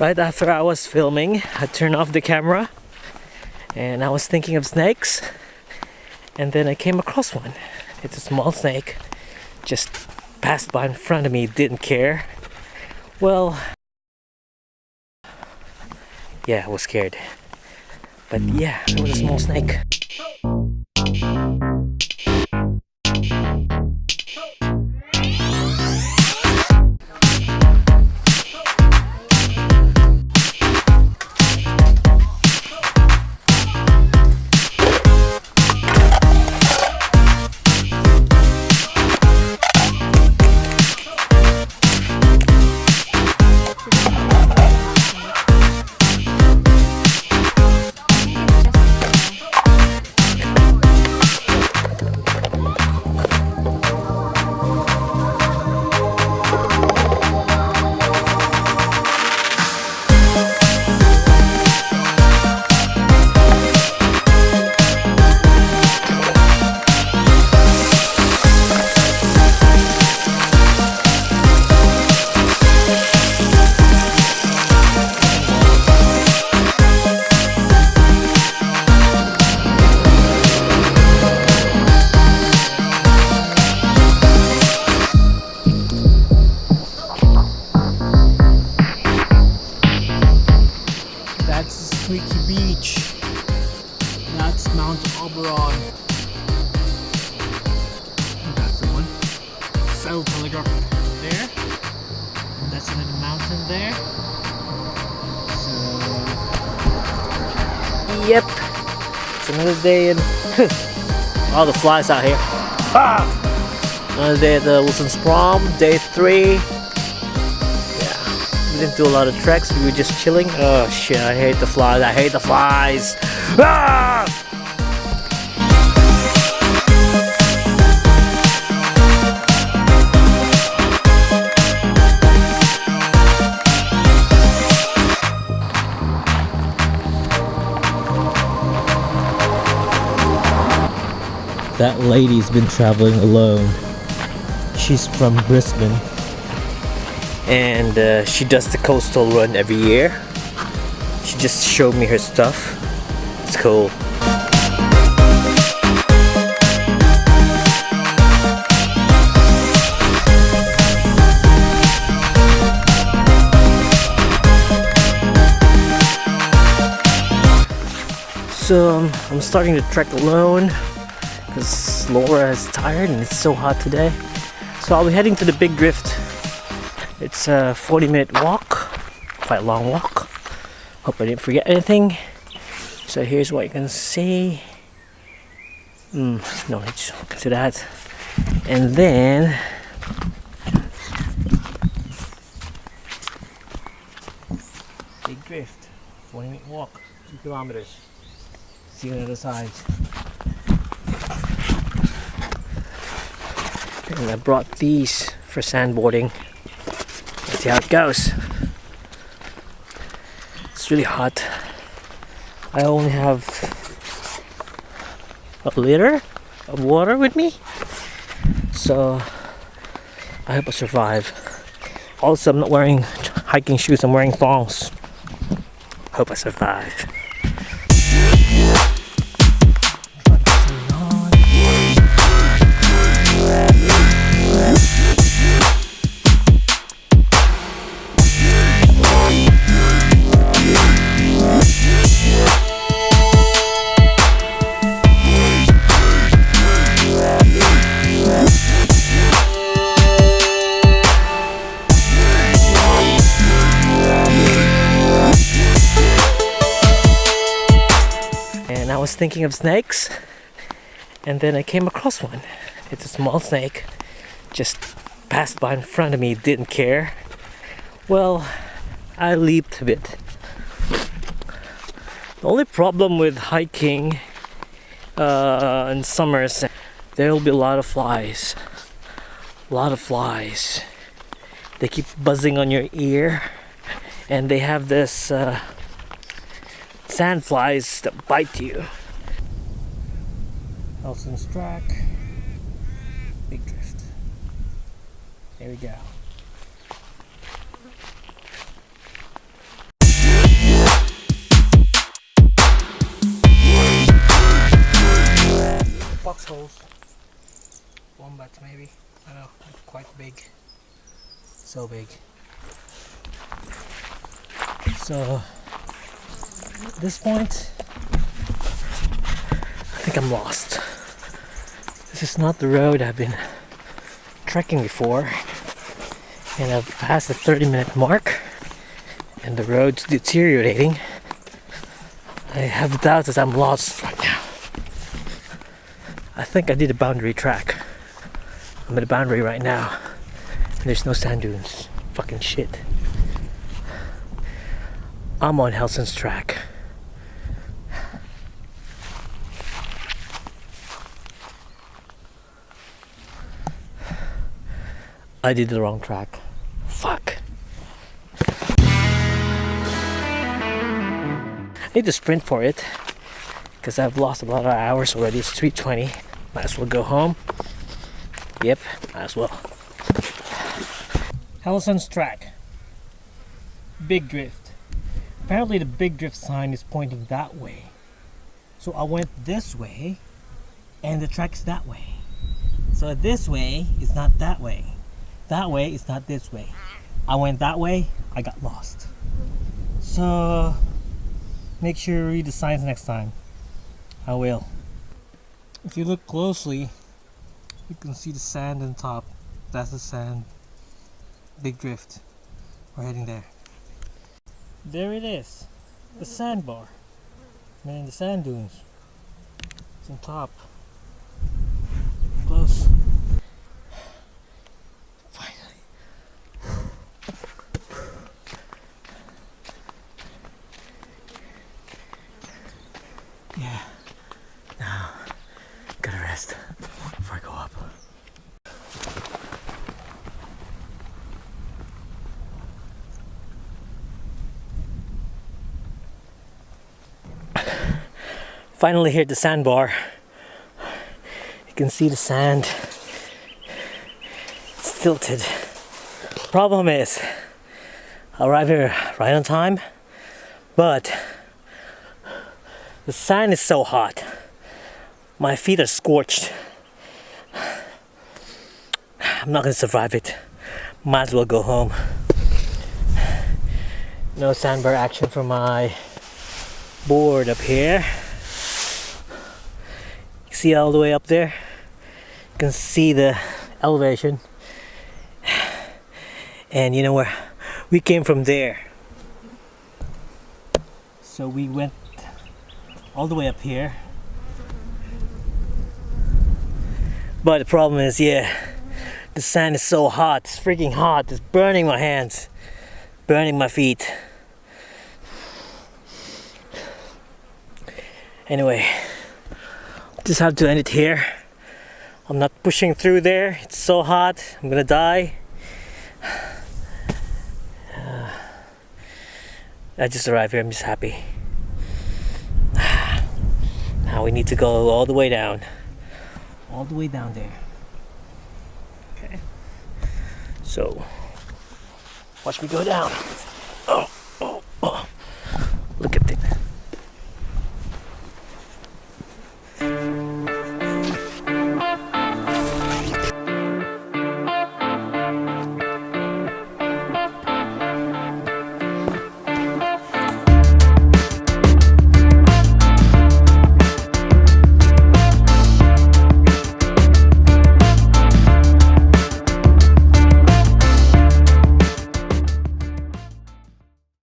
Right after I was filming, I turned off the camera and I was thinking of snakes, and then I came across one. It's a small snake, just passed by in front of me, didn't care. Well, yeah, I was scared. But yeah, it was a small snake. Beach. That's Mount Oberon. That's the one. Cell telegraph there. And that's another mountain there. So, yep. It's another day in all the flies out here. Ah! Another day at the Wilson's prom, day 3. We didn't do a lot of treks, we were just chilling. Oh shit, I hate the flies, I hate the flies! Ah! That lady's been traveling alone. She's from Brisbane. And she does the coastal run every year. She just showed me her stuff. It's cool. So I'm starting to trek alone because Laura is tired and it's so hot today. So I'll be heading to the Big Drift. It's a 40-minute walk, quite a long walk. Hope I didn't forget anything. So here's what you can see. No need to look into that. And then Big Drift, 40-minute walk, 2 kilometers. See you on the other side. And I brought these for sandboarding. Let's see how it goes. It's really hot. I only have a liter of water with me, so I hope I survive. Also, I'm not wearing hiking shoes, I'm wearing thongs. Hope I survive. I was thinking of snakes, and then I came across one. It's a small snake, just passed by in front of me, didn't care. Well, I leaped a bit. The only problem with hiking in summers, there will be a lot of flies. A lot of flies. They keep buzzing on your ear, and they have this sand flies that bite you. Nelson's track, Big Drift. There we go. 6 holes. Wombats maybe. I don't know, it's quite big. So big. So at this point, I think I'm lost. This is not the road I've been trekking before, and I've passed the 30-minute mark and the road's deteriorating. I have doubts that I'm lost right now. I think I did a boundary track. I'm at a boundary right now and there's no sand dunes. Fucking shit. I'm on Helson's track. I did the wrong track. Fuck. I need to sprint for it because I've lost a lot of hours already. It's 3:20. Might as well go home. Yep, might as well. Helson's track. Big drift. Apparently the big drift sign is pointing that way. So I went this way and the track's that way. So this way is not that way. That way is not this way. I went that way, I got lost. So make sure you read the signs next time. I will. If you look closely, you can see the sand on top. That's the sand. Big drift. We're heading there. There it is. The sandbar. Man, the sand dunes. It's on top. Close. Finally. Yeah. Now, gotta rest before I go up. Finally here at the sandbar. You can see the sand. It's tilted. Problem is, I arrived here right on time, but the sand is so hot. My feet are scorched. I'm not gonna survive it. Might as well go home. No sandbar action for my board up here. See all the way up there? You can see the elevation. And you know where? We came from there. So we went all the way up here. But the problem is, yeah, the sand is so hot. It's freaking hot. It's burning my hands. Burning my feet. Anyway, just have to end it here. I'm not pushing through there. It's so hot. I'm gonna die. I just arrived here. I'm just happy. Now we need to go all the way down. All the way down there. Okay. So, watch me go down.